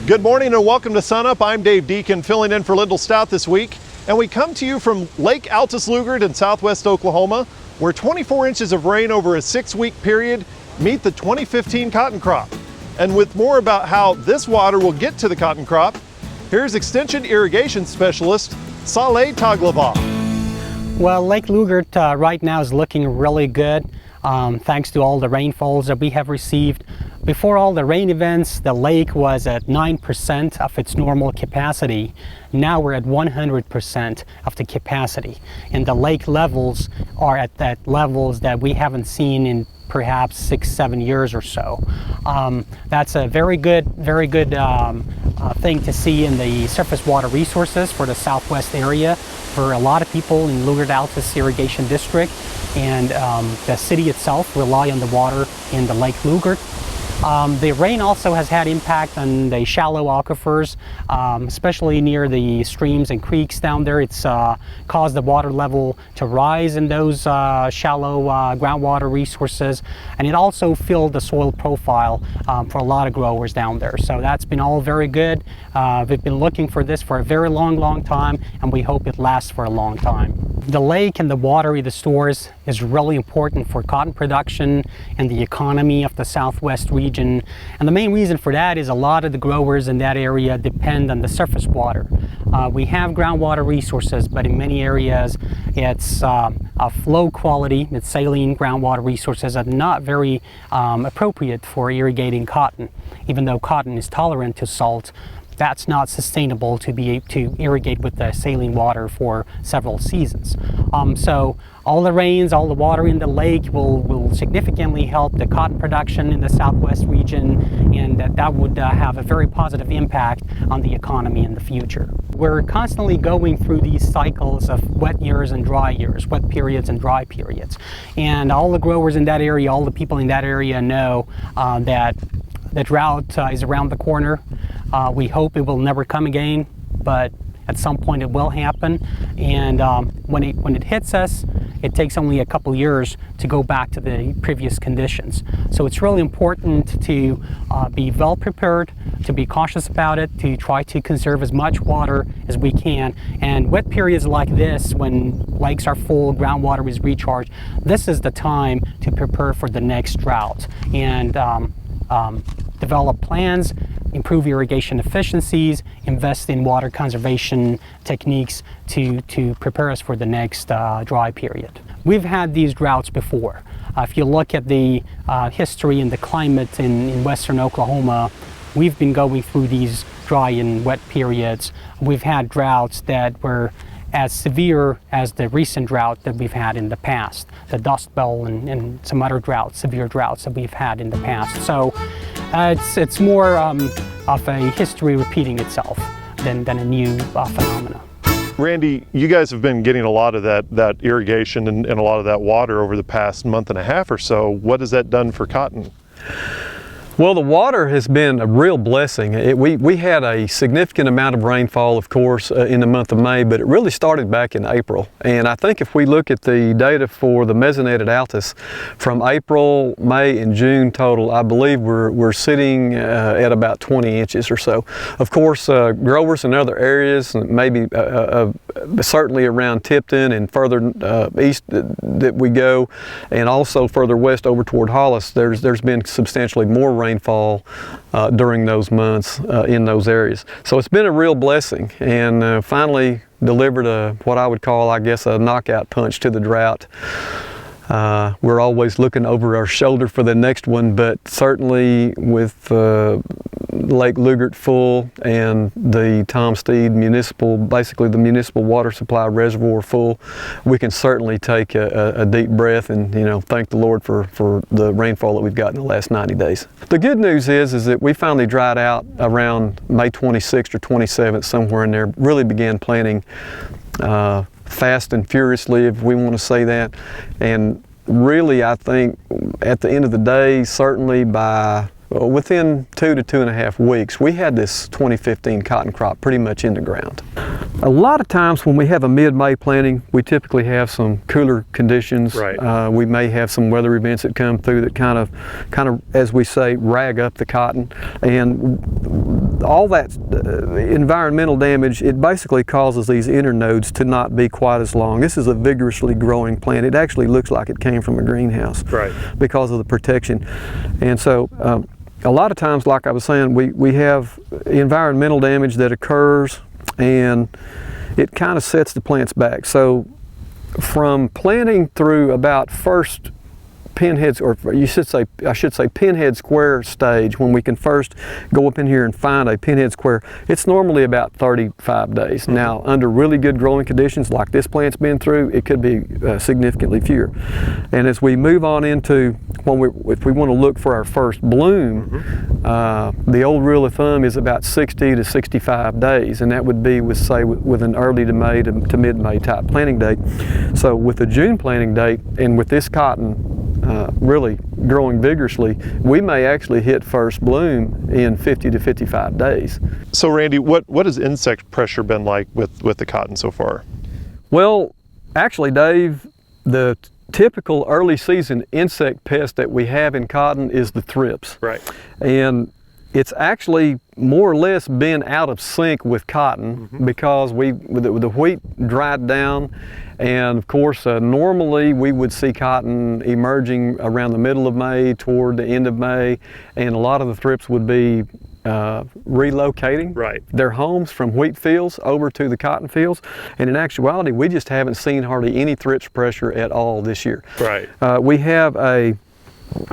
Good morning and welcome to SUNUP. I'm Dave Deacon, filling in for Lyndall Stout this week. And we come to you from Lake Altus Lugert in southwest Oklahoma, where 24 inches of rain over a 6-week period meet the 2015 cotton crop. And with more about how this water will get to the cotton crop, here's Extension Irrigation Specialist Saleh Taglava. Well, Lake Lugert right now is looking really good, thanks to all the rainfalls that we have received. Before all the rain events, the lake was at 9% of its normal capacity. Now we're at 100% of the capacity. And the lake levels are at levels that we haven't seen in perhaps 6-7 years or so. That's a very good thing to see in the surface water resources for the southwest area, for a lot of people in Lugert Altus Irrigation District, and the city itself rely on the water in the Lake Lugert. The rain also has had impact on the shallow aquifers, especially near the streams and creeks down there. It's caused the water level to rise in those shallow groundwater resources, and it also filled the soil profile for a lot of growers down there. So that's been all very good. We've been looking for this for a very long time, and we hope it lasts for a long time. The lake and the water it stores is really important for cotton production and the economy of the southwest region. And the main reason for that is a lot of the growers in that area depend on the surface water. We have groundwater resources, but in many areas it's of low quality. It's saline groundwater resources are not very appropriate for irrigating cotton. Even though cotton is tolerant to salt, that's not sustainable to be able to irrigate with the saline water for several seasons. So all the rains, all the water in the lake will significantly help the cotton production in the southwest region, and that would have a very positive impact on the economy in the future. We're constantly going through these cycles of wet years and dry years, wet periods and dry periods. And all the growers in that area, all the people in that area know that the drought is around the corner. We hope it will never come again, but at some point it will happen. And when it hits us, it takes only a couple years to go back to the previous conditions. So it's really important to be well prepared, to be cautious about it, to try to conserve as much water as we can. And wet periods like this, when lakes are full, groundwater is recharged, this is the time to prepare for the next drought and develop plans, improve irrigation efficiencies, invest in water conservation techniques to prepare us for the next dry period. We've had these droughts before. If you look at the history and the climate in western Oklahoma, we've been going through these dry and wet periods. We've had droughts that were as severe as the recent drought that we've had in the past, the Dust Bowl and some other droughts, severe droughts that we've had in the past. So it's more of a history repeating itself than a new phenomena. Randy, you guys have been getting a lot of that irrigation and a lot of that water over the past month and a half or so. What has that done for cotton? Well, the water has been a real blessing. We had a significant amount of rainfall, of course, in the month of May, but it really started back in April. And I think if we look at the data for the Mesonet at Altus, from April, May, and June total, I believe we're sitting at about 20 inches or so. Of course, growers in other areas, maybe certainly around Tipton and further east that we go, and also further west over toward Hollis, there's been substantially more rainfall during those months in those areas. So it's been a real blessing, and finally delivered what I would call, I guess, a knockout punch to the drought. We're always looking over our shoulder for the next one, but certainly with Lake Lugert full and the Tom Steed municipal, basically the municipal water supply reservoir full, we can certainly take a deep breath and, you know, thank the Lord for the rainfall that we've got in the last 90 days. The good news is that we finally dried out around May 26th or 27th, somewhere in there, really began planting fast and furiously, if we want to say that. And really, I think at the end of the day, certainly by within 2 to 2.5 weeks, we had this 2015 cotton crop pretty much in the ground. A lot of times when we have a mid-May planting, we typically have some cooler conditions. Right. We may have some weather events that come through that kind of, as we say, rag up the cotton. And all that environmental damage, it basically causes these internodes to not be quite as long. This is a vigorously growing plant. It actually looks like it came from a greenhouse. Right. Because of the protection. And so a lot of times, like I was saying, we have environmental damage that occurs, and it kind of sets the plants back. So from planting through about first pinheads, or I should say pinhead square stage, when we can first go up in here and find a pinhead square, it's normally about 35 days. Mm-hmm. Now, under really good growing conditions like this plant's been through, it could be significantly fewer. And as we move on into if we want to look for our first bloom, mm-hmm. The old rule of thumb is about 60 to 65 days, and that would be with an early to May to mid-May type planting date. So with the June planting date, and with this cotton really growing vigorously, we may actually hit first bloom in 50 to 55 days. So Randy, what has insect pressure been like with the cotton so far? Well, actually, Dave, the typical early season insect pest that we have in cotton is the thrips. Right. And it's actually more or less been out of sync with cotton, mm-hmm. because the wheat dried down, and of course normally we would see cotton emerging around the middle of May toward the end of May, and a lot of the thrips would be relocating their homes from wheat fields over to the cotton fields, and in actuality we just haven't seen hardly any thrips pressure at all this year. Right. We have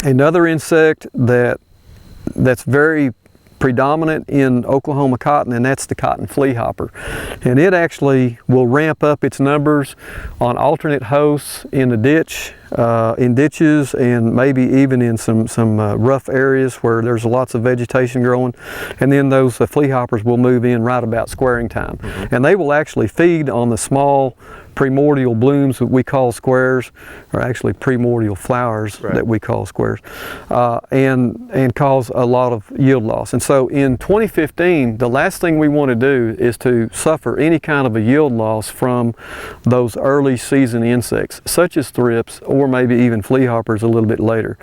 another insect that's very predominant in Oklahoma cotton, and that's the cotton flea hopper. And it actually will ramp up its numbers on alternate hosts in the ditch, in ditches, and maybe even in some rough areas where there's lots of vegetation growing. And then those flea hoppers will move in right about squaring time. Mm-hmm. And they will actually feed on the small primordial blooms that we call squares, or actually primordial flowers that we call squares, and cause a lot of yield loss. And so in 2015, the last thing we want to do is to suffer any kind of a yield loss from those early season insects, such as thrips or maybe even flea hoppers a little bit later.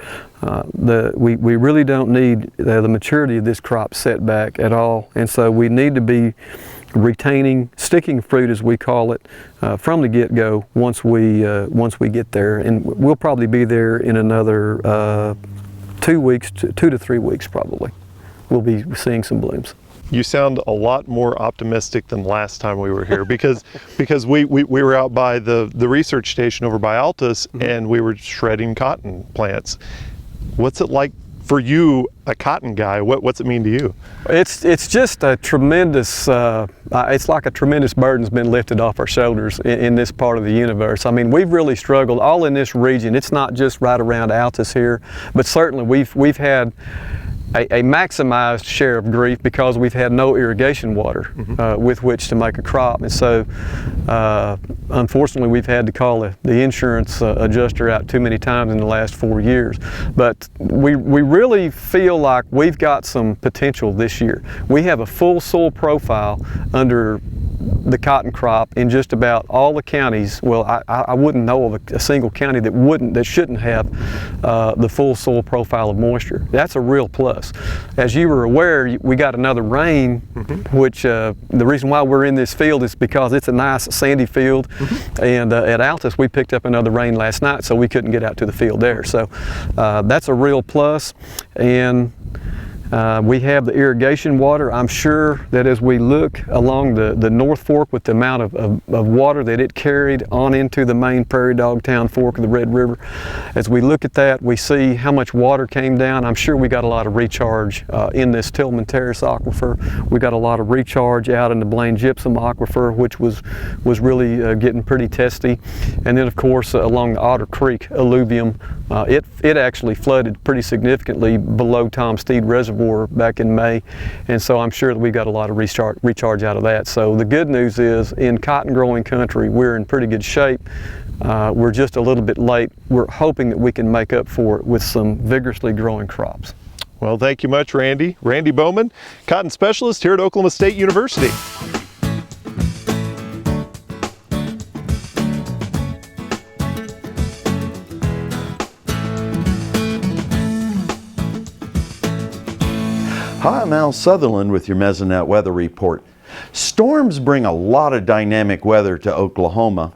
We really don't need the maturity of this crop set back at all, and so we need to be retaining sticking fruit, as we call it, from the get-go once we get there, and we'll probably be there in another 2 to 3 weeks probably. We'll be seeing some blooms. You sound a lot more optimistic than last time we were here, because we were out by the research station over by Altus, mm-hmm. and we were shredding cotton plants. What's it like for you, a cotton guy? What's it mean to you? It's just a tremendous, it's like a tremendous burden's been lifted off our shoulders in this part of the universe. I mean, we've really struggled all in this region. It's not just right around Altus here, but certainly we've had a maximized share of grief because we've had no irrigation water, mm-hmm. With which to make a crop. And so unfortunately we've had to call the insurance adjuster out too many times in the last 4 years. But we really feel like we've got some potential this year. We have a full soil profile under the cotton crop in just about all the counties. Well, I wouldn't know of a single county that shouldn't have the full soil profile of moisture. That's a real plus. As you were aware, we got another rain, mm-hmm. which the reason why we're in this field is because it's a nice sandy field, mm-hmm. and at Altus we picked up another rain last night, so we couldn't get out to the field there. So that's a real plus. And We have the irrigation water. I'm sure that as we look along the North Fork with the amount of water that it carried on into the main Prairie Dog Town Fork of the Red River, as we look at that, we see how much water came down. I'm sure we got a lot of recharge in this Tillman Terrace aquifer. We got a lot of recharge out in the Blaine Gypsum aquifer, which was really getting pretty testy. And then of course along the Otter Creek alluvium, it actually flooded pretty significantly below Tom Steed Reservoir back in May, and so I'm sure that we got a lot of recharge out of that. So the good news is, in cotton growing country, we're in pretty good shape. We're just a little bit late. We're hoping that we can make up for it with some vigorously growing crops. Well, thank you much, Randy. Randy Bowman, cotton specialist here at Oklahoma State University. Hi, I'm Al Sutherland with your Mesonet weather report. Storms bring a lot of dynamic weather to Oklahoma.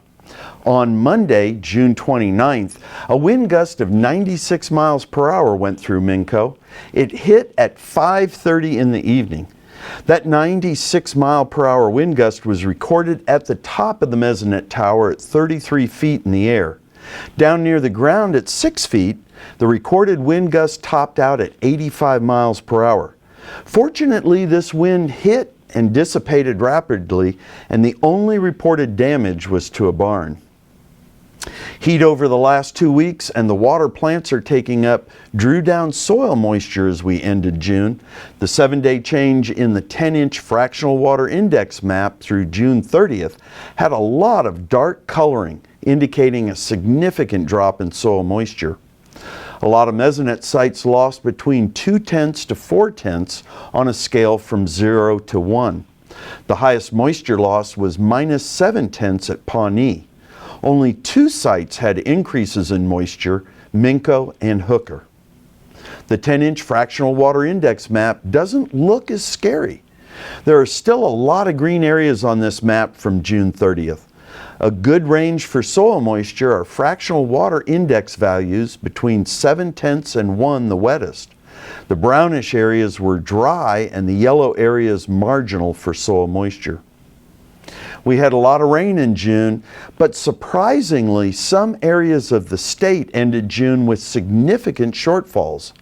On Monday, June 29th, a wind gust of 96 miles per hour went through Minco. It hit at 5:30 in the evening. That 96 mile per hour wind gust was recorded at the top of the Mesonet Tower at 33 feet in the air. Down near the ground at 6 feet, the recorded wind gust topped out at 85 miles per hour. Fortunately, this wind hit and dissipated rapidly, and the only reported damage was to a barn. Heat over the last 2 weeks and the water plants are taking up drew down soil moisture as we ended June. The 7-day change in the 10-inch fractional water index map through June 30th had a lot of dark coloring, indicating a significant drop in soil moisture. A lot of Mesonet sites lost between 0.2 to 0.4 on a scale from 0 to 1. The highest moisture loss was -0.7 at Pawnee. Only 2 sites had increases in moisture, Minco and Hooker. The 10-inch fractional water index map doesn't look as scary. There are still a lot of green areas on this map from June 30th. A good range for soil moisture are fractional water index values between 0.7 and 1, the wettest. The brownish areas were dry and the yellow areas marginal for soil moisture. We had a lot of rain in June, but surprisingly, some areas of the state ended June with significant shortfalls.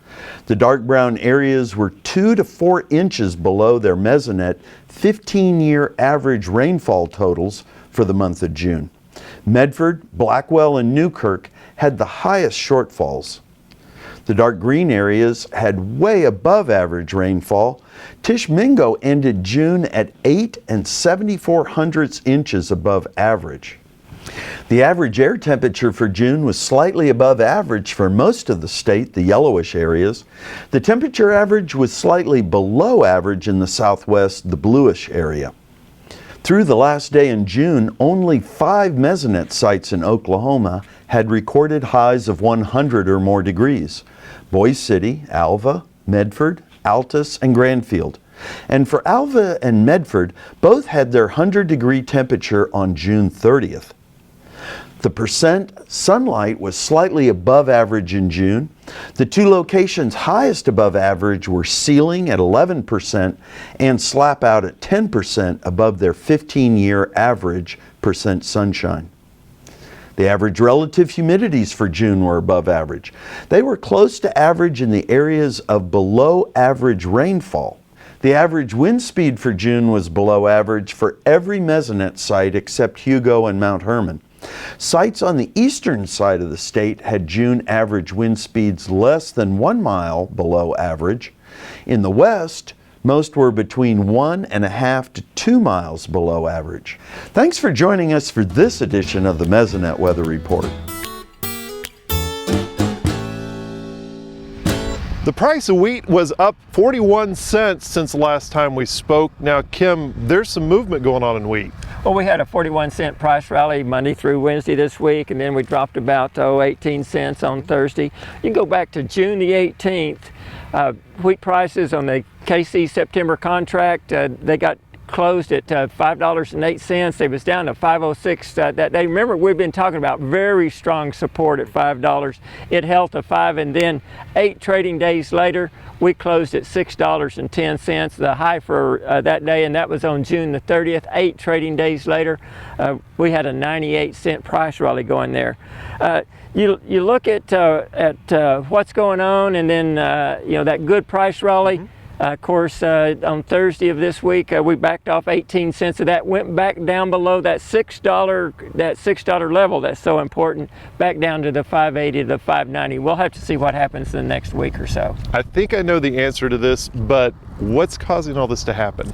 The dark brown areas were 2 to 4 inches below their Mesonet 15-year average rainfall totals for the month of June. Medford, Blackwell, and Newkirk had the highest shortfalls. The dark green areas had way above average rainfall. Tisch-Mingo ended June at 8 7/4 inches above average. The average air temperature for June was slightly above average for most of the state, the yellowish areas. The temperature average was slightly below average in the southwest, the bluish area. Through the last day in June, only 5 Mesonet sites in Oklahoma had recorded highs of 100 or more degrees: Boise City, Alva, Medford, Altus, and Granfield. And for Alva and Medford, both had their 100-degree temperature on June 30th. The percent sunlight was slightly above average in June. The 2 locations highest above average were Sealing at 11% and Slapout at 10% above their 15-year average percent sunshine. The average relative humidities for June were above average. They were close to average in the areas of below average rainfall. The average wind speed for June was below average for every Mesonet site except Hugo and Mount Herman. Sites on the eastern side of the state had June average wind speeds less than 1 mile below average. In the west, most were between 1.5 to 2 miles below average. Thanks for joining us for this edition of the Mesonet Weather Report. The price of wheat was up 41 cents since the last time we spoke. Now, Kim, there's some movement going on in wheat. Well, we had a 41-cent price rally Monday through Wednesday this week, and then we dropped about 18 cents on Thursday. You can go back to June the 18th. Wheat prices on the KC September contract, they got closed at $5.08. It was down to $5.06 that day. Remember, we've been talking about very strong support at $5. It held to $5, and then 8 trading days later, we closed at $6.10, the high for that day, and that was on June the 30th. 8 trading days later, we had a 98-cent price rally going there. You look at what's going on, and then that good price rally. Of course, on Thursday of this week, we backed off 18 cents of that, went back down below that $6 level that's so important, back down to the 580 to the 590. We'll have to see what happens in the next week or so. I think I know the answer to this, but what's causing all this to happen?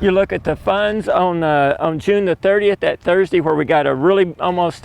You look at the funds on June the 30th, that Thursday, where we got a really almost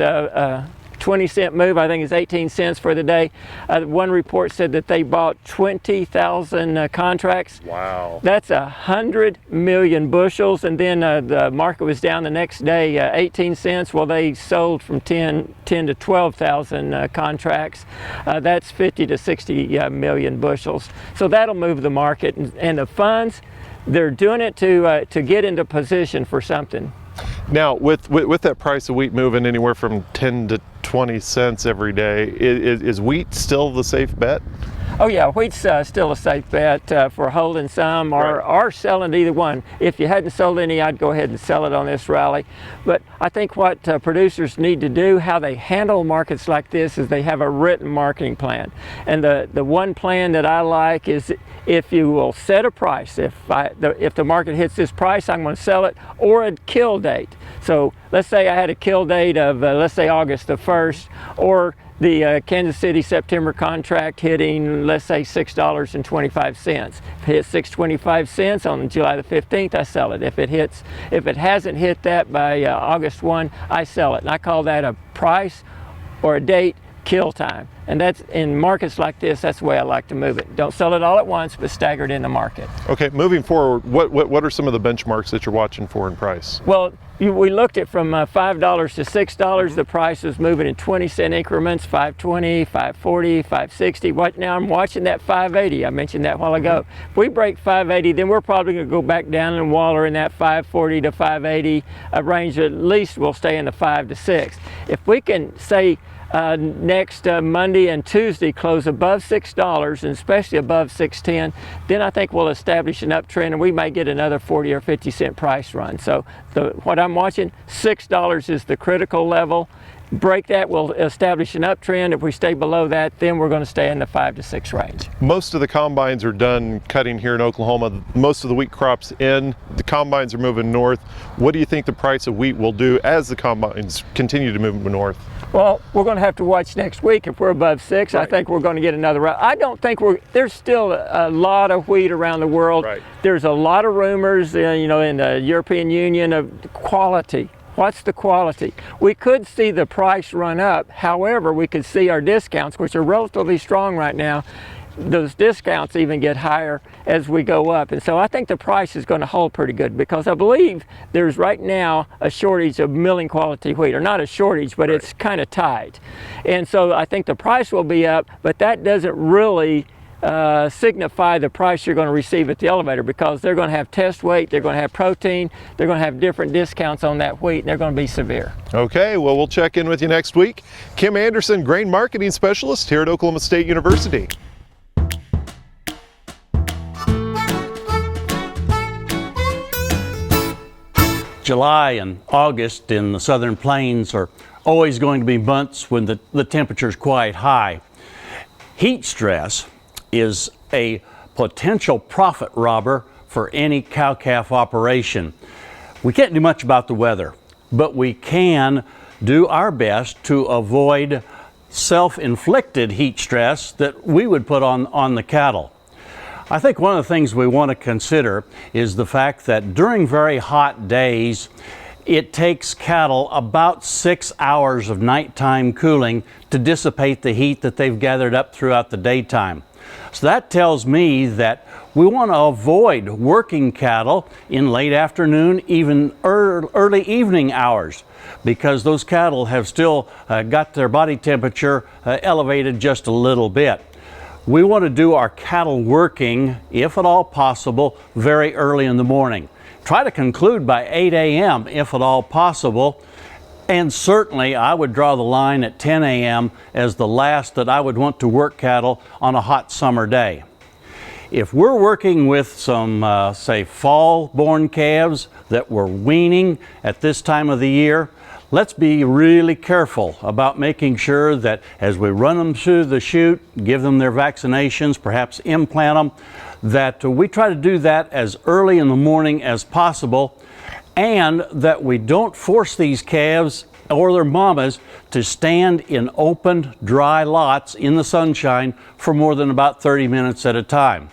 20-cent move. I think it's 18 cents for the day. One report said that they bought 20,000 contracts. Wow. That's 100 million bushels. And then the market was down the next day, 18 cents. Well, they sold from 10 to 12,000 contracts. That's 50 to 60 million bushels. So that'll move the market. And the funds, they're doing it to get into position for something. Now, with that price of wheat moving anywhere from 10 to 20 cents every day, is wheat still the safe bet? Oh yeah, wheat's still a safe bet for holding some or selling either one. If you hadn't sold any, I'd go ahead and sell it on this rally. But I think what producers need to do, how they handle markets like this, is they have a written marketing plan. And the one plan that I like is if you will set a price. If the market hits this price, I'm going to sell it, or a kill date. So let's say I had a kill date of, let's say August the 1st, or the Kansas City September contract hitting, let's say, $6.25. If it hits 6.25 cents on July the 15th, I sell it. If it hasn't hit that by August 1, I sell it. And I call that a price or a date kill time. And that's in markets like this, that's the way I like to move it. Don't sell it all at once, but stagger it in the market. Okay, moving forward, what are some of the benchmarks that you're watching for in price? Well, we looked at from $5 to $6. The price is moving in 20-cent increments, $5.20, $5.40, $5.60. Right now I'm watching that $5.80. I mentioned that a while ago. If we break $5.80, then we're probably going to go back down and waller in that $5.40 to $5.80 range. At least we'll stay in the 5 to 6. If we can say next Monday and Tuesday close above $6, and especially above $6.10, then I think we'll establish an uptrend, and we may get another 40 or 50 cent price run. So what I'm watching, $6 is the critical level. Break that, we'll establish an uptrend. If we stay below that, then we're going to stay in the 5 to 6 range. Most of the combines are done cutting here in Oklahoma. Most of the wheat crops in. The combines are moving north. What do you think the price of wheat will do as the combines continue to move north? Well, we're going to have to watch next week. If we're above 6, right, I think we're going to get another round. I don't think there's still a lot of wheat around the world. Right. There's a lot of rumors, in the European Union of quality. What's the quality? We could see the price run up. However, we could see our discounts, which are relatively strong right now, those discounts even get higher as we go up. And so I think the price is going to hold pretty good, because I believe there's right now a shortage of milling quality wheat, or not a shortage, but it's kind of tight. And so I think the price will be up, but that doesn't really signify the price you're going to receive at the elevator, because they're going to have test weight, they're going to have protein, they're going to have different discounts on that wheat, and they're going to be severe. Okay, well, we'll check in with you next week. Kim Anderson, Grain Marketing Specialist here at Oklahoma State University. July and August in the southern plains are always going to be months when the temperature is quite high. Heat stress is a potential profit robber for any cow-calf operation. We can't do much about the weather, but we can do our best to avoid self-inflicted heat stress that we would put on the cattle. I think one of the things we want to consider is the fact that during very hot days, it takes cattle about 6 hours of nighttime cooling to dissipate the heat that they've gathered up throughout the daytime. So that tells me that we want to avoid working cattle in late afternoon, even early evening hours, because those cattle have still got their body temperature elevated just a little bit. We want to do our cattle working, if at all possible, very early in the morning. try to conclude by 8 a.m. if at all possible. And certainly I would draw the line at 10 a.m. as the last that I would want to work cattle on a hot summer day. If we're working with some, say, fall-born calves that we're weaning at this time of the year, let's be really careful about making sure that as we run them through the chute, give them their vaccinations, perhaps implant them, that we try to do that as early in the morning as possible, and that we don't force these calves or their mamas to stand in open, dry lots in the sunshine for more than about 30 minutes at a time.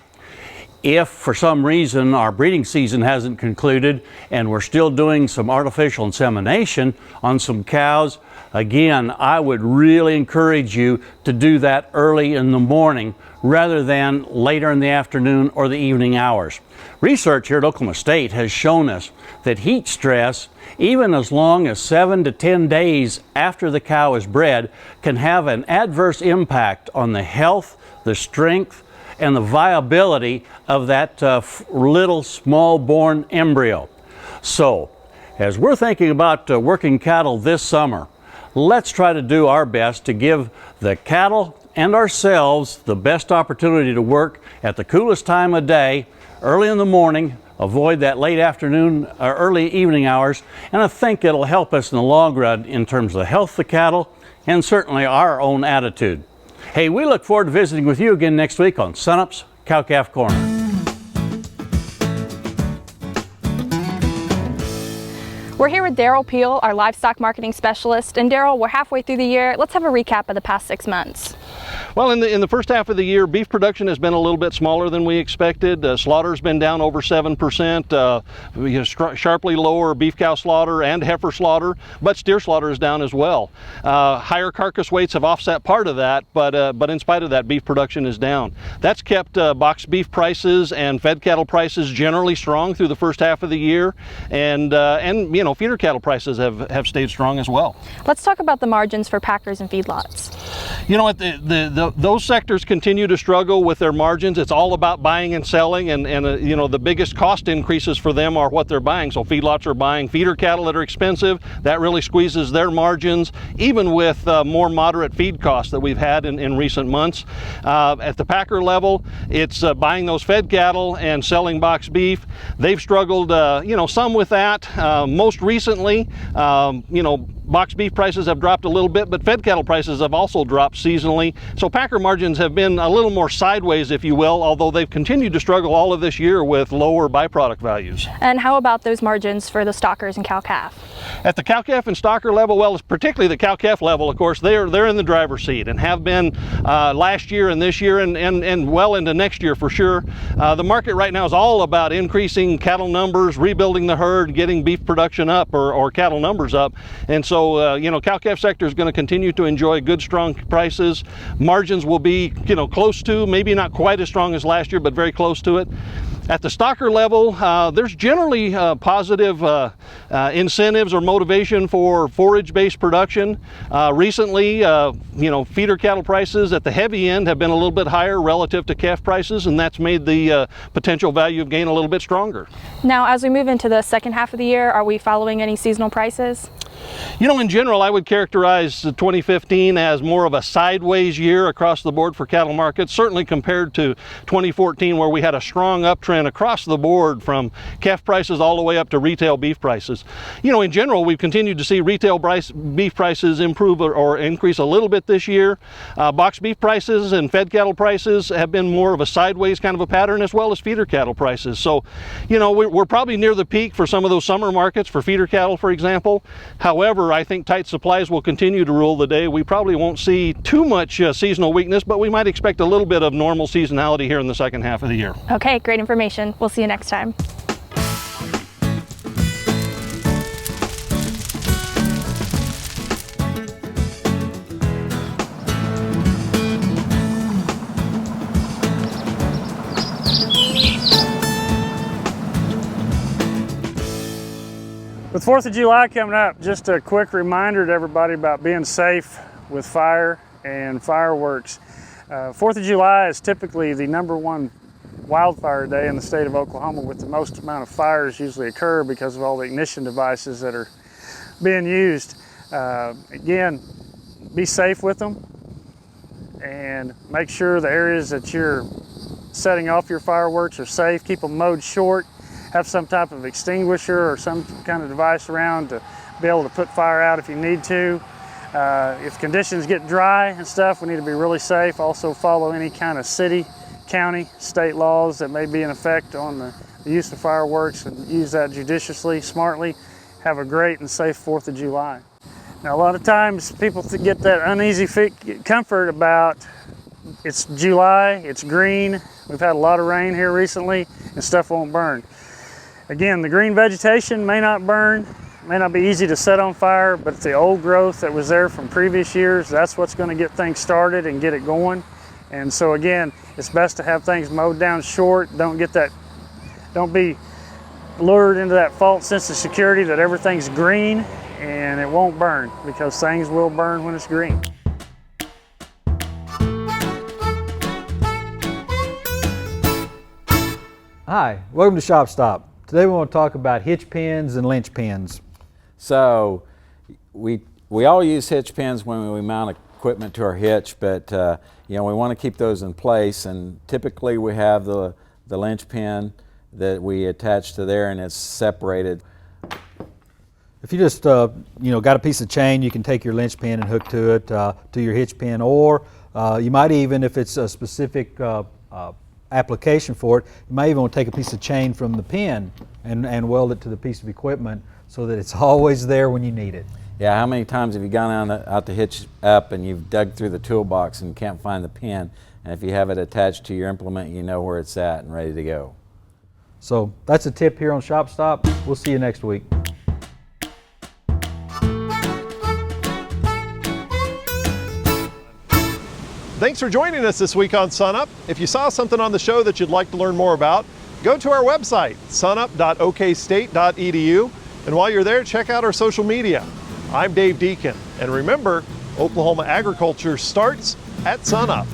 If for some reason our breeding season hasn't concluded and we're still doing some artificial insemination on some cows, again, I would really encourage you to do that early in the morning rather than later in the afternoon or the evening hours. Research here at Oklahoma State has shown us that heat stress, even as long as 7 to 10 days after the cow is bred, can have an adverse impact on the health, the strength, and the viability of that little small-born embryo. So, as we're thinking about working cattle this summer, let's try to do our best to give the cattle and ourselves the best opportunity to work at the coolest time of day, early in the morning, avoid that late afternoon or early evening hours, and I think it'll help us in the long run in terms of the health of the cattle and certainly our own attitude. Hey, we look forward to visiting with you again next week on SUNUP's Cow-Calf Corner. We're here with Daryl Peel, our livestock marketing specialist. And Daryl, we're halfway through the year. Let's have a recap of the past 6 months. Well, in the first half of the year, beef production has been a little bit smaller than we expected. Slaughter's been down over 7%. Sharply lower beef cow slaughter and heifer slaughter, but steer slaughter is down as well. Higher carcass weights have offset part of that, but in spite of that, beef production is down. That's kept box beef prices and fed cattle prices generally strong through the first half of the year, and you know, feeder cattle prices have stayed strong as well. Let's talk about the margins for packers and feedlots. You know what, those sectors continue to struggle with their margins. It's all about buying and selling, and you know, the biggest cost increases for them are what they're buying. So feedlots are buying feeder cattle that are expensive. That really squeezes their margins, even with more moderate feed costs that we've had in recent months. At the packer level, it's buying those fed cattle and selling box beef. They've struggled, you know, some with that. Most recently, you know, box beef prices have dropped a little bit, but fed cattle prices have also dropped seasonally. So packer margins have been a little more sideways, if you will, although they've continued to struggle all of this year with lower byproduct values. And how about those margins for the stockers and cow-calf? At the cow-calf and stocker level, well, particularly the cow-calf level, of course, they're in the driver's seat and have been last year and this year and well into next year for sure. The market right now is all about increasing cattle numbers, rebuilding the herd, getting beef production up or cattle numbers up. And so, you know, cow-calf sector is going to continue to enjoy good, strong prices. Margins will be, you know, close to, maybe not quite as strong as last year, but very close to it. At the stocker level, there's generally positive incentives or motivation for forage-based production. Recently, you know, feeder cattle prices at the heavy end have been a little bit higher relative to calf prices, and that's made the potential value of gain a little bit stronger. Now, as we move into the second half of the year, are we following any seasonal prices? You know, in general, I would characterize 2015 as more of a sideways year across the board for cattle markets, certainly compared to 2014, where we had a strong uptrend across the board from calf prices all the way up to retail beef prices. You know, in general, we've continued to see retail beef prices improve or increase a little bit this year. Box beef prices and fed cattle prices have been more of a sideways kind of a pattern, as well as feeder cattle prices. So, you know, we're probably near the peak for some of those summer markets for feeder cattle, for example. However, I think tight supplies will continue to rule the day. We probably won't see too much seasonal weakness, but we might expect a little bit of normal seasonality here in the second half of the year. Okay, great information. We'll see you next time. With 4th of July coming up, just a quick reminder to everybody about being safe with fire and fireworks. 4th of July is typically the #1 wildfire day in the state of Oklahoma, with the most amount of fires usually occur because of all the ignition devices that are being used. Again, be safe with them and make sure the areas that you're setting off your fireworks are safe. Keep them mowed short. Have some type of extinguisher or some kind of device around to be able to put fire out if you need to. If conditions get dry and stuff, we need to be really safe. Also follow any kind of city, county, state laws that may be in effect on the use of fireworks, and use that judiciously, smartly. Have a great and safe 4th of July. Now, a lot of times people get that uneasy comfort about it's July, it's green. We've had a lot of rain here recently and stuff won't burn. Again, the green vegetation may not burn, may not be easy to set on fire, but it's the old growth that was there from previous years. That's what's going to get things started and get it going. And so again, it's best to have things mowed down short. Don't be lured into that false sense of security that everything's green and it won't burn, because things will burn when it's green. Hi, welcome to Shop Stop. Today we want to talk about hitch pins and lynch pins. So we all use hitch pins when we mount equipment to our hitch, but you know, we want to keep those in place, and typically we have the lynch pin that we attach to there, and it's separated. If you just got a piece of chain, you can take your lynch pin and hook to it to your hitch pin, or you might even, if it's a specific application for it, you might even want to take a piece of chain from the pin and weld it to the piece of equipment so that it's always there when you need it. Yeah, how many times have you gone out to hitch up and you've dug through the toolbox and can't find the pin, and if you have it attached to your implement, you know where it's at and ready to go. So that's a tip here on Shop Stop. We'll see you next week. Thanks for joining us this week on SUNUP. If you saw something on the show that you'd like to learn more about, go to our website, sunup.okstate.edu, and while you're there, check out our social media. I'm Dave Deacon, and remember, Oklahoma agriculture starts at SUNUP.